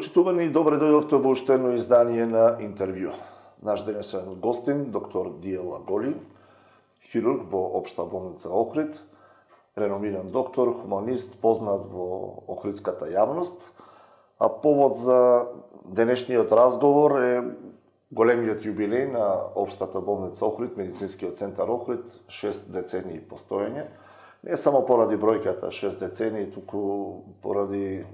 Почитувани, добре дојдовте во уште едно издание на интервју. Наш денешен гостин, доктор Диела Голи, хирург во Општа болница Охрид, реномиран доктор, хуманист, познат во охридската јавност, а повод за денешниот разговор е големиот јубилеј на Општата болница Охрид, медицинскиот центар Охрид, 6 децении постоење. Не само поради бројката 6 децении, туку поради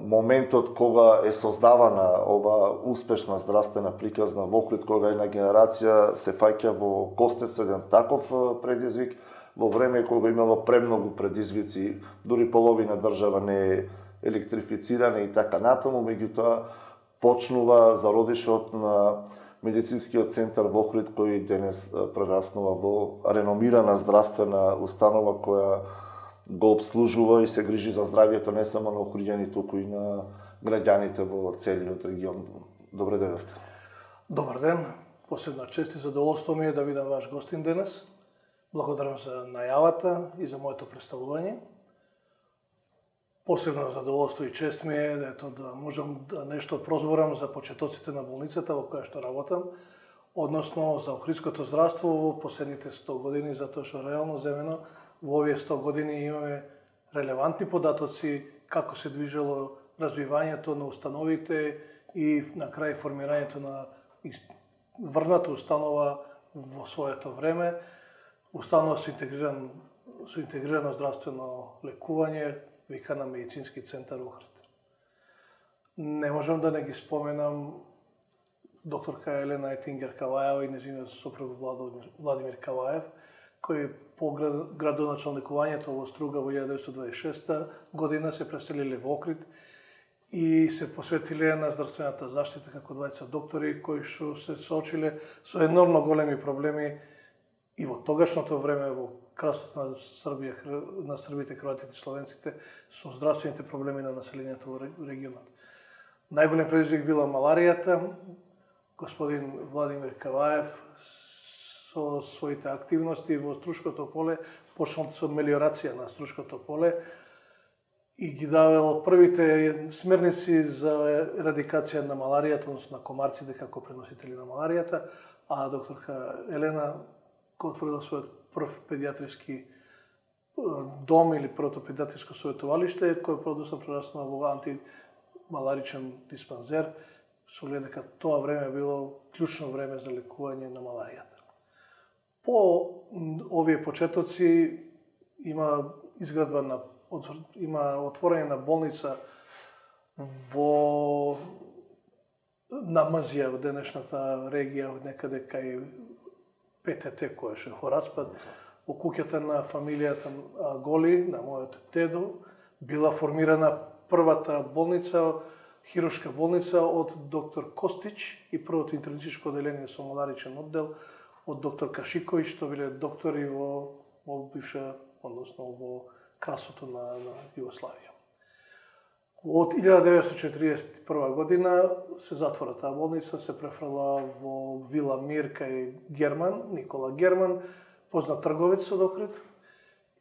моментот кога е создавана ова успешна здравствена приказна во Охрид, кога една генерација се фаќа во косте со еден таков предизвик, во време кога имало премногу предизвици, дури половина држава не е електрифицирана и така натаму, меѓутоа почнува зародишот на медицинскиот центар во Охрид, кој денес прераснува во реномирана здравствена установа која го обслужува и се грижи за здравието не само на охриѓани, туку и на граѓаните во целиот регион. Добре дојдовте. Добар ден, посебна чест и задоволство ми е да бидам ваш гостин денес. Благодарам за најавата и за моето представување. Посебно задоволство и чест ми е да можам да нешто прозборам за почетоците на болницата во која што работам, односно за охридското здравство во последните 100 години, затоа што реално земено во овие 100 години имаме релевантни податоци како се движело развивањето на установите и на крај формирањето на врвната установа во своето време, установа со интегрирано здравствено лекување, викана медицински центар Охрид. Не можам да не ги споменам докторка Елена Етингер Каваева и нејзиниот сопруг Владимир Каваев, кои по градоначалникувањето во Струга во 1926 година се преселиле во Охрид и се посветиле на здравствената заштита како двајца доктори кои што се соочиле со енормно големи проблеми и во тогашното време во красот на Србија, на србите, хрватите и словенците со здравствените проблеми на населението во регионот. Најголем предизвик била маларијата. Господин Владимир Каваев со своите активности во Струшкото поле почнал со мелиорација на Струшкото поле и ги давал првите смерници за ерадикација на маларијата, односно на комарците како преносители на маларијата, а докторка Елена го отворила својот прв педиатриски дом или првото педиатриско советувалиште, кој продусно прераснува во антималаричен диспанзер, со оглед дека тоа време било клучно време за лекување на маларијата. По овие почетоци има отворање на болница на Мазија, во денешната регија, некаде кај ПТТ, која ше Хораспад, во куќата на фамилијата Голи, на мојот дедо, била формирана првата болница, хируршка болница од доктор Костич и првото интернистичко оделение со маларичен оддел од доктор Кашиковиќ, што биле доктори во бивша, односно во красото на Југославија. Од 1941 година се затвора таа болница, се префрла во Вила Мир кај Герман, Никола Герман, познат трговец од Охрид,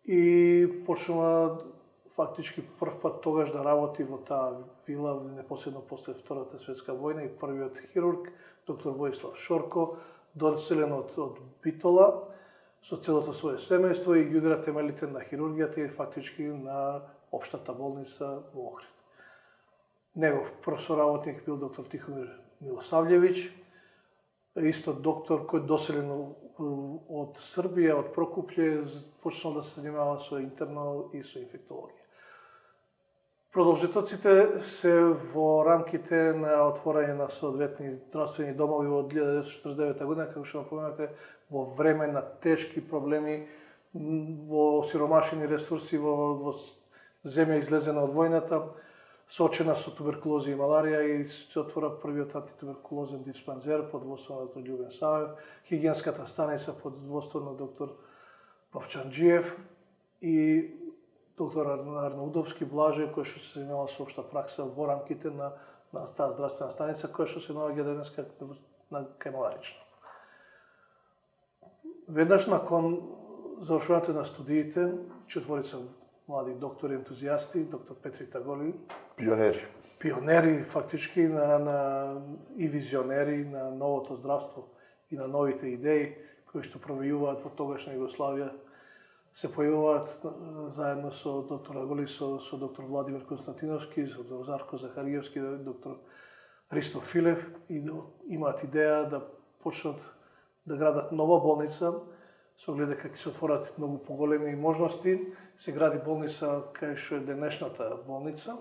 и почнува фактички прв пат тогаш да работи во таа вила, непосредно после Втората светска војна, и првиот хирург, доктор Воислав Шорко, доселен од Битола, со целото свое семејство и ги удара темелите на хирургијата и фактички на Општата болница во Охрид. Негов прв соработник бил доктор Тихомир Милосављевиќ, исто доктор кој доселен од Србија, од Прокуплје, почнал да се занимава со интерно и со инфектологија. Продолжетоците се во рамките на отворање на соодветни здравствени домови во 1949 година, како што напоменате, во време на тешки проблеми, во сиромашени ресурси, во земја излезена од војната, соочена со туберкулоза и маларија, и се отвора првиот антитуберкулозен диспанзер под водството на доктор Љубен Савев, хигиенската станица под водството на доктор Павчанџиев и доктор Арнаудовски Блаже, кој што се занимава со општа пракса во рамките на таа здравствена станица, која што се наоѓа денес кај Маларично. Веднаш након завршувањето на студиите, четворица млади доктори ентузијасти, доктор Петри Таголи, пионери фактички и визионери на новото здравство и на новите идеи кои што провејуваат во тогашна Југославија. Се појавуваат заедно со доктор Аголи, со доктор Владимир Константиновски, со доктор Зарко Захариевски, доктор Ристо Филев и имаат идеја да почнат да градат нова болница, со оглед дека ќе се отворат многу поголеми можности. Се гради болница кај што е денешната болница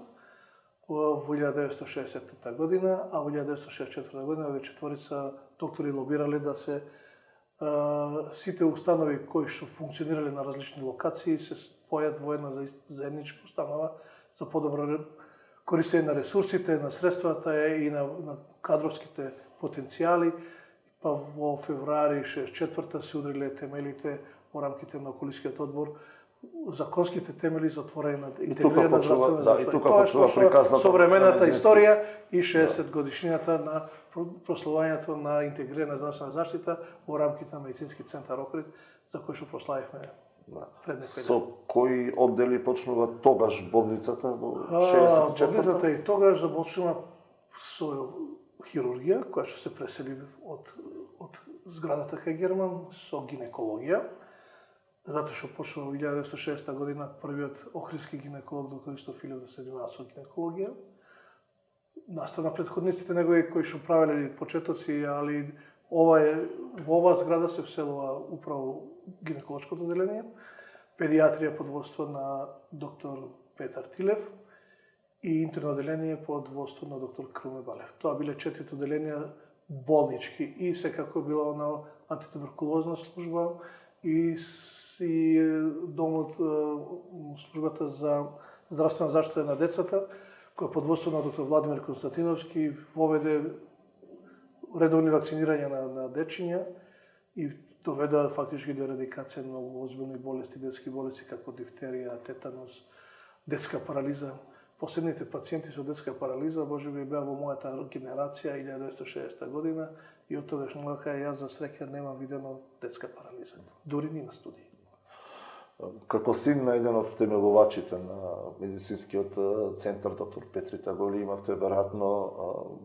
во 1960 година, а во 1964 година овие четворица доктори лобирале да се сите установи кои што функционирале на различни локации се спојат во една заедничка установа за подобро користење на ресурсите, на средствата и на кадровските потенцијали. Па во февруари 64-та се удриле темелите во рамките на околискиот одбор, законските темели за отворање на интегрирана здравствена заштита. Тоа е современата историја и 60 годишнината на прославувањето на интегрирана здравствена заштита во рамките на медицински центар Охрид, за кој што прославивме пред некој ден. Со кои оддели почнува тогаш болницата во 64-та? Болницата и тогаш започнува со хирургија, која што се пресели од зградата кај Герман, со гинекологија, затоа што почнува во 1960 година првиот охридски гинеколог доктор Ристо Филев да се занимава со гинекологија. Настана претходниците негови кои што правеле почетоци, али во оваа зграда се вселува управо гинеколошкото одделение, педиатрија под водство на доктор Петар Тилев и интерно одделение под водство на доктор Круме Балев. Тоа биле 4 одделенија болнички и секако била на антитуберкулозна служба и домот, службата за здравствена заштита на децата, која под водство на доктор Владимир Константиновски воведе редовни вакцинирања на дечиња и доведа фактички до ерадикација на многу озбилни болести, детски болести како дифтерија, тетанус, детска парализа. Последните пациенти со детска парализа можеби беа во мојата генерација 1960 година и од тогаш наока јас за среќа немам видено детска парализа. Дури ни на студии. Како син на еден од темелувачите на медицинскиот центар доктор Петри Таголи, имавте веројатно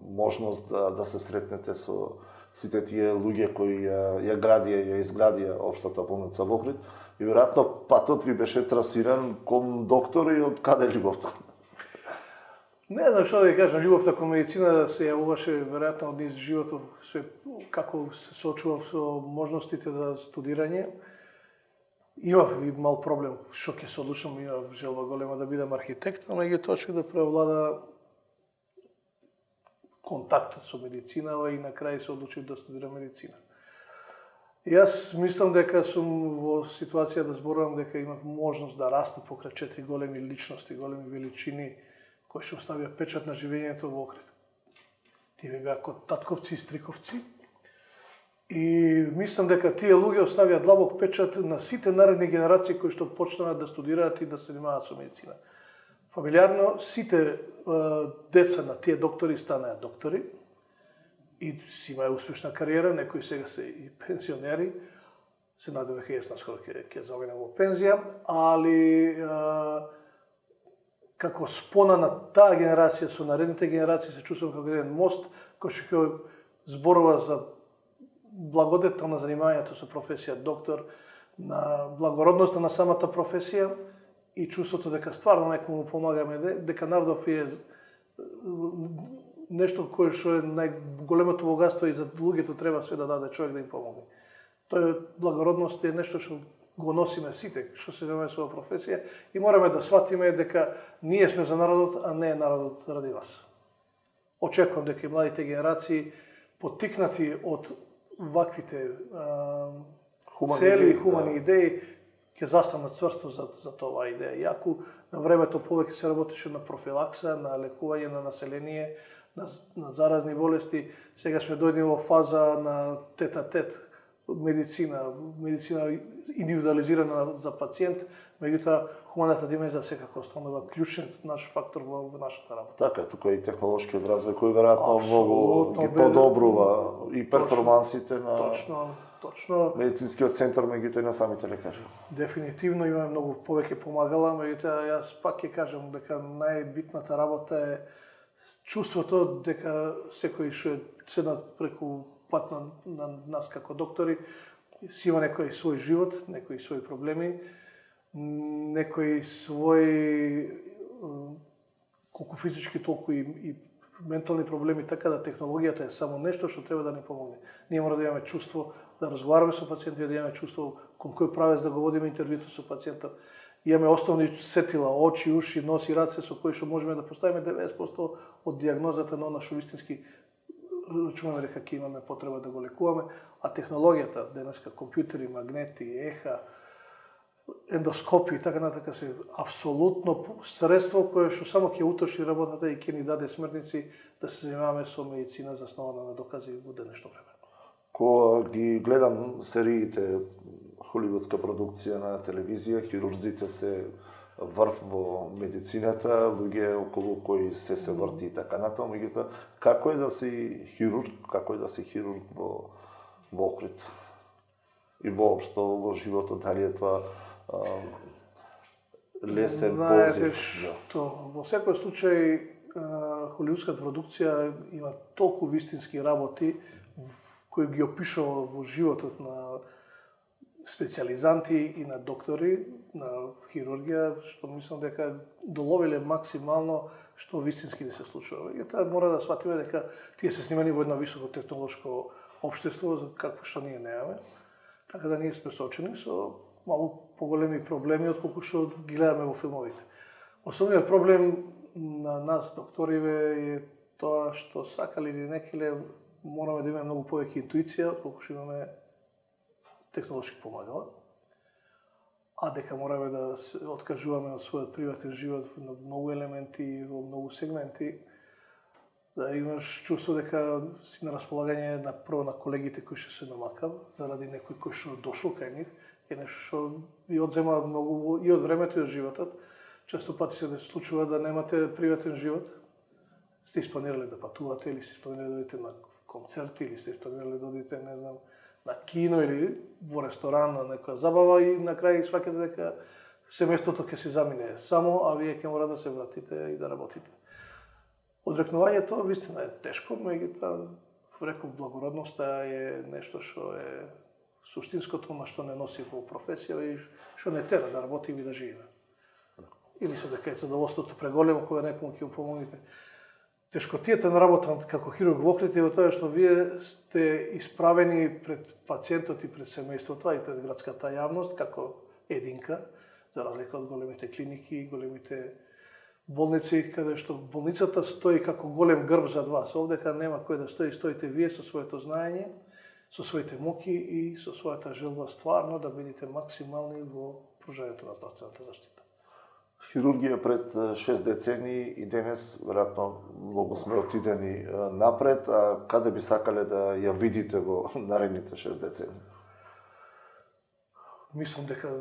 можност да се сретнете со сите тие луѓе кои ја изградија општата болница во Охрид и веројатно патот ви беше трасиран кон доктори од каде љубовта? Не знам што да ви кажам, љубовта кон медицина се јавуваше веројатно од низ животов, како се соочував со можностите за студирање. Имав и мал проблем, што ќе се одлучам, имав желба голема да бидам архитект, ама ги точка да преовлада контактот со медицинава и на крај се одлучив да студирам медицина. Јас мислам дека сум во ситуација да зборувам дека имав можност да растам покрај 4 големи личности, големи величини, кои што оставија печат на живењето во Охрид. Тие ми беа код татковци и стриковци. И мислам дека тие луѓе оставија длабок печат на сите наредни генерации кои што почнаа да студираат и да се занимаваат со медицина. Фамилиарно, сите деца на тие доктори станаа доктори и си имаја успешна кариера, некои сега се и пенсионери. Се надевам дека јас наскоро ќе завенам во пензија, али како спона на таа генерација со наредните генерации се чувствувам како еден мост кој што зборува за благодетта на занимањето со професија доктор, на благородноста на самата професија и чувството дека стварно некому помагаме, дека народов е нешто кое што е најголемото богатство и за луѓето треба све да даде човек да им помогне. Тоа благородност е нешто што го носиме сите што се занимаваме со професија и мораме да сватиме дека ние сме за народот, а не народот ради нас. Очекувам дека и младите генерации поттикнати од ваквите цели и хумани идеи ќе застанат цврсто за тоа идеја. Јако на времето повеќе се работеше на профилакса, на лекување на население, на заразни болести. Сега сме дојдени во фаза на тет-а-тет медицина индивидуализирана за пациент, меѓутоа хуманата димензија секако останува клучен наш фактор во нашата работа. Така, тука и технолошкиот развој кој веројатно многу ги подобрува и перформансите на точно медицинскиот центар, меѓутоа и на самите лекари. Дефинитивно имаме многу повеќе помагала, меѓутоа јас пак ќе кажам дека најбитната работа е чувството дека секој што е седнат преку пат на нас како доктори, си има некој свој живот, некои своји проблеми, некои своји колку физички, толку и ментални проблеми, така да технологијата е само нешто што треба да ни помогне. Ние мора да имаме чувство да разговараме со пациентите, да имаме чувство кон кој правец да го водиме интервјуто со пациентот. Имаме основни сетила, очи, уши, нос и раце со кои што можеме да поставиме 90% од дијагнозата на она што вистински рачунаме дека ќе имаме потреба да го лекуваме, а технологијата, денеска компјутери, магнети, еха, ендоскопи и така натака се апсолутно средство кое што само ќе утоши работата и ќе ни даде смртници да се занимаваме со медицина заснована на докази во денешно време. Кога ги гледам сериите холивудска продукција на телевизија, хирурзите се врв во медицината, луѓе околу кои се врти и така натаму, меѓутоа како е да си хирург, во Охрид? И воопшто во животот, дали е тоа лесен позив? Што во секој случај холивудската продукција има толку вистински работи кои ги опишува во животот на специјализанти и на доктори на хирургија, што мислам дека доловеле максимално што вистински не се случува. И таа мора да сватиме дека тие се снимани во едно високотехнолошко општество, какво што ние немаме. Така да ние сме соочени со малку поголеми проблеми отколку што ги гледаме во филмовите. Основниот проблем на нас докториве е тоа што сакале или некеле мораме да имаме многу повеќе интуиција отколку што имаме технолошки помагала, а дека мораме да се откажуваме од својот приватен живот на многу елементи, во многу сегменти, да имаш чувство дека си на располагање на прво на колегите кои што се намакав, заради некој кој што дошол кај нив, е нешто што ви одзема многу и од времето и од животот. Често пати се случува да немате приватен живот, сте испланирале да патувате или сте испланирале да одите на концерти или сте испланирале да одите, не знам, на кино или во ресторан, на некоја забава и на крај сваќате дека семејството ќе се замине само, а вие ќе мора да се вратите и да работите. Одрекнувањето вистина е тешко, меѓутоа реков благородноста е нешто што е суштинското на што не носи во професија и што не тера да работиме и да живееме. И мислам дека е задоволството преголемо кога некому ќе помогнете. Тешкотијата на работа како хирург во Охрид е во тоа што вие сте исправени пред пациентот и пред семејството и пред градската јавност како единка, за разлика од големите клиники и големите болници, каде што болницата стои како голем грб зад вас. Овдека нема кој да стои, стоите вие со своето знаење, со своите муки и со својата желба стварно да бидете максимални во пружањето на здравствената заштита. Хирургија пред 6 децении и денес, веројатно, многу сме отидени напред, а каде би сакале да ја видите во наредните 6 децении? Мислам дека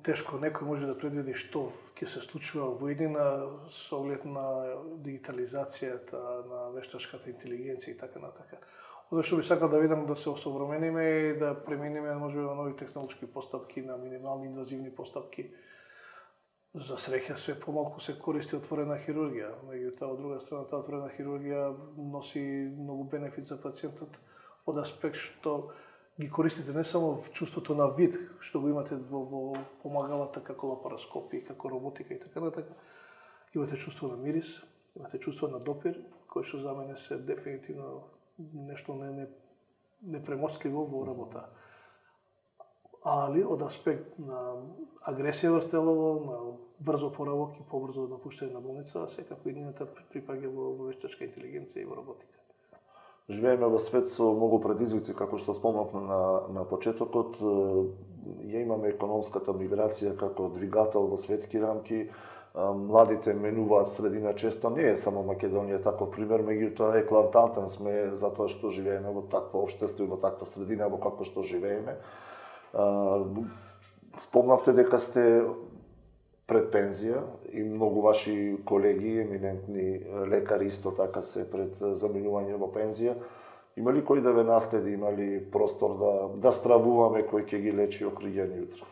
тешко некој може да предвиди што ќе се случува во иднина со оглед на дигитализацијата, на вештачката интелигенција и така натака. Оно што би сакал да видам да се осовремениме и да преминеме можеби на нови технолошки постапки, на минимални инвазивни постапки. За среќа све помалку се користи отворена хирургија, меѓутоа од друга страна таа отворена хирургија носи многу бенефит за пациентот од аспект што ги користите не само в чувството на вид што го имате во помагалата како лапароскопија, како роботика и така натака, имате чувство на мирис, имате чувство на допир, кој што за мене се дефинитивно нешто непремостливо во работа. Али од аспект на агресија врз телово, на брз опоравок и побрзо напуштање на болница, секако иднината припаѓа во вештачка интелигенција и во роботика. Живееме во свет со многу предизвици, како што спомнавме на почетокот. Ја имаме економската миграција како двигател во светски рамки. Младите менуваат средина често, не е само Македонија таков пример, меѓутоа еклантантен сме затоа што живееме во такво општество и во таква средина во како што живееме. Спомнавте дека сте пред пензија и многу ваши колеги, еминентни лекари исто така се пред заминување во пензија. Има ли кој да ве наследи, има ли простор да стравуваме кој ќе ги лечи Охриѓани утре?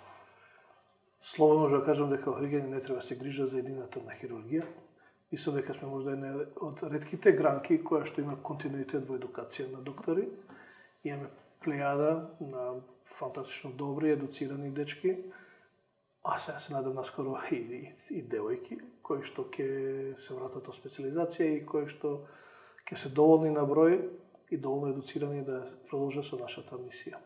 Слободно да кажам дека Охриѓани не треба се грижат за едината на хирургија. Мислам дека сме можда една од ретките гранки која што има континуитет во едукација на доктори. Имаме плејада на фантастично добри, едуцирани дечки, а сега се надам наскоро и девојки, кои што ќе се вратат од специализација и кои што ќе се доволни на број и доволно едуцирани да продолжат со нашата мисија.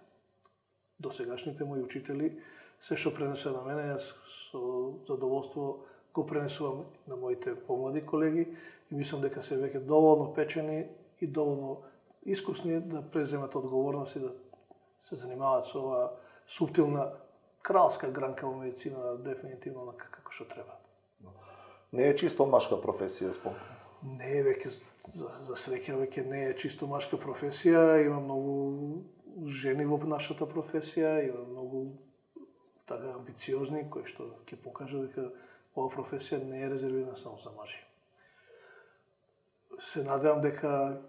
Досегашните мои учители, се што пренесува на мене, јас со задоволство го пренесувам на моите помлади колеги и мислам дека се веќе доволно печени и доволно искусни да преземат одговорност и да се занимаваат со оваа суптилна кралска гранка во медицина, дефинитивно на како што треба. Не е чисто машка професија, спомнам. Не е веќе, за среќа, веќе не е чисто машка професија, има многу жени во нашата професија, има многу така амбициозни кои што ќе покажат дека оваа професија не е резервирана само за мажи. Се надевам дека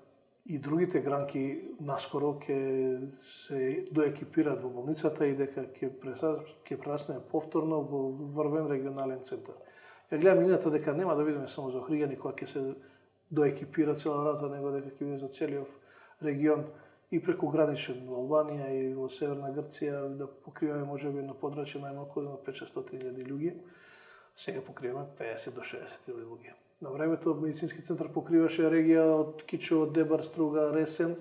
и другите гранки наскоро ќе се доекипираат во болницата и дека ќе прерасне повторно во врвен регионален центар. Ја гледам мината дека нема да видиме само за Охриѓани кога ќе се доекипира цела работа, него дека ќе биде за целиот регион и преку граничен во Албанија и во Северна Грција да покриваме можеби на подрачје најмалку на 500.000 луѓе. Сега покриваме 50 до 60.000 луѓе. На времето медицински центар покриваше регија од Кичево, Дебар, Струга, Ресен.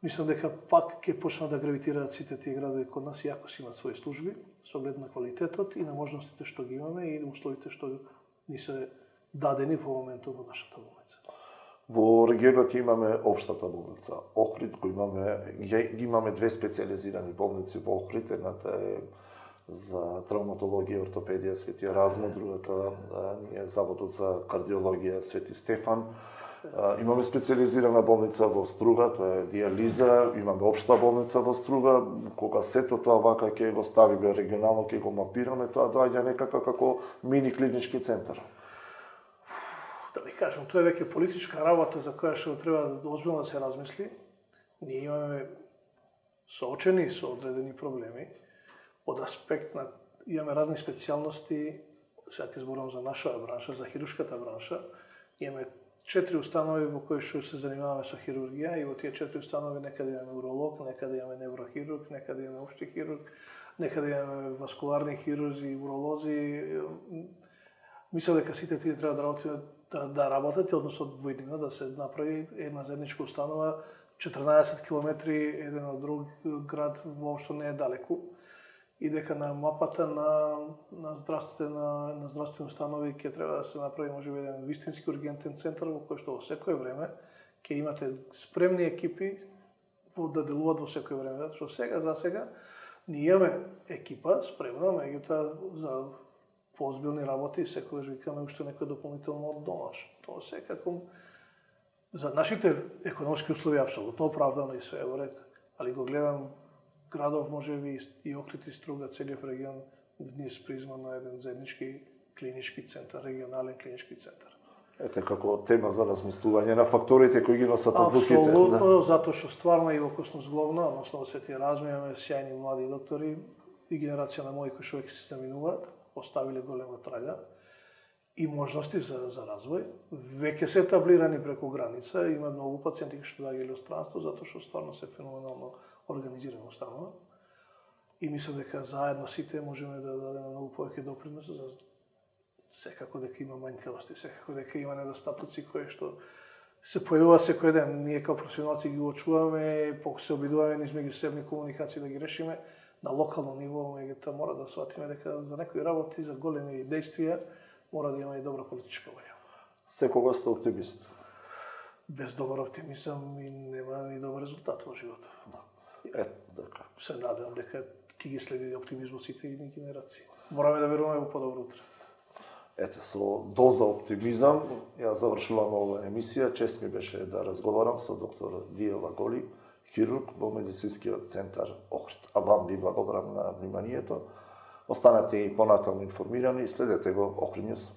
Мислам дека пак ќе почнат да гравитираат сите тие градови код нас, иако си имаат своји служби, со оглед на квалитетот и на можностите што ги имаме и условите што ни се дадени во моментот во нашата болница. Во регионот имаме општата болница Охрид, ги имаме две специализирани болници во Охрид, едната е за травматологија и ортопедија Свети Еразмо, другата е Заводот за кардиологија Свети Стефан. Имаме специализирана болница во Струга, тоа е диализа, имаме општа болница во Струга. Кога сето тоа вака ќе го ставиме регионално, ќе го мапираме, тоа доаѓа некако како мини клинички центар. Да ви кажам, тоа е веќе политичка работа за која што треба озбилно да се размисли. Ние имаме соочени со одредени проблеми од аспект на имаме разни специјалности, сега ќе зборувам за нашата бранша, за хируршката бранша. Имаме 4 установи во кои што се занимаваме со хирургија и во тие 4 установи некаде имаме уролог, некаде имаме неврохирург, некаде имаме општи хирург, некаде имаме васкуларни хирурзи, уролози. Мислам дека сите тие треба да работат, односно во еднина да се направи една заедничка установа, 14 километри еден од друг град воопшто не е далеку и дека на мапата на здравствени установи ќе треба да се направи можеби еден вистински ургентен центар во кој што во секое време ќе имате спремни екипи да делуваат во секое време, затоа што за сега ние имаме екипа спремна, меѓутоа за поозбилни работи секогаш викаме уште некој дополнително од дома, што секако за нашите економски услови апсолутно оправдано и све е во ред, али го гледам градов можеби и Охрид и Струга, целиот регион низ призма на еден заеднички клинички центар, регионален клинички центар. Ете како тема за размислување на факторите кои ги носат одлуките. Апсолутно, затоа што стварно и во Космосглобна, односно во Свети Еразмо имаме сјајни млади доктори и генерација на мои кои што веќе се заминуваат, оставиле голема трага и можности за развој. Веќе се етаблирани преку граница, има многу пациенти кои што доаѓале од странство, затоа што стварно се феноменално организирана установа. И мислам дека заедно сите можеме да дадеме многу повеќе допринос за секако дека има мањкавости, секако дека има недостатоци кои што се појавува секој ден. Ние како професионалци ги очуваме, се обидуваме низ меѓусебни комуникации да ги решиме на локално ниво, меѓутоа мора да сватиме дека за некои работи, за големи действија, мора да има и добра политичка волја. Секогаш сте оптимист. Без добар оптимизам и нема ни добар резултат во животот. Така. Се надевам дека ќе ги следи оптимизмот сите и генерации. Мораме да веруваме во подобро утре. Ете, со доза оптимизам, ја завршувам оваа емисија. Чест ми беше да разговарам со доктор Диела Голи, хирург во медицинскиот центар Охрид. А вам ви благодарам на вниманието. Останете и понатаму информирани и следете го Охрид Нјуз.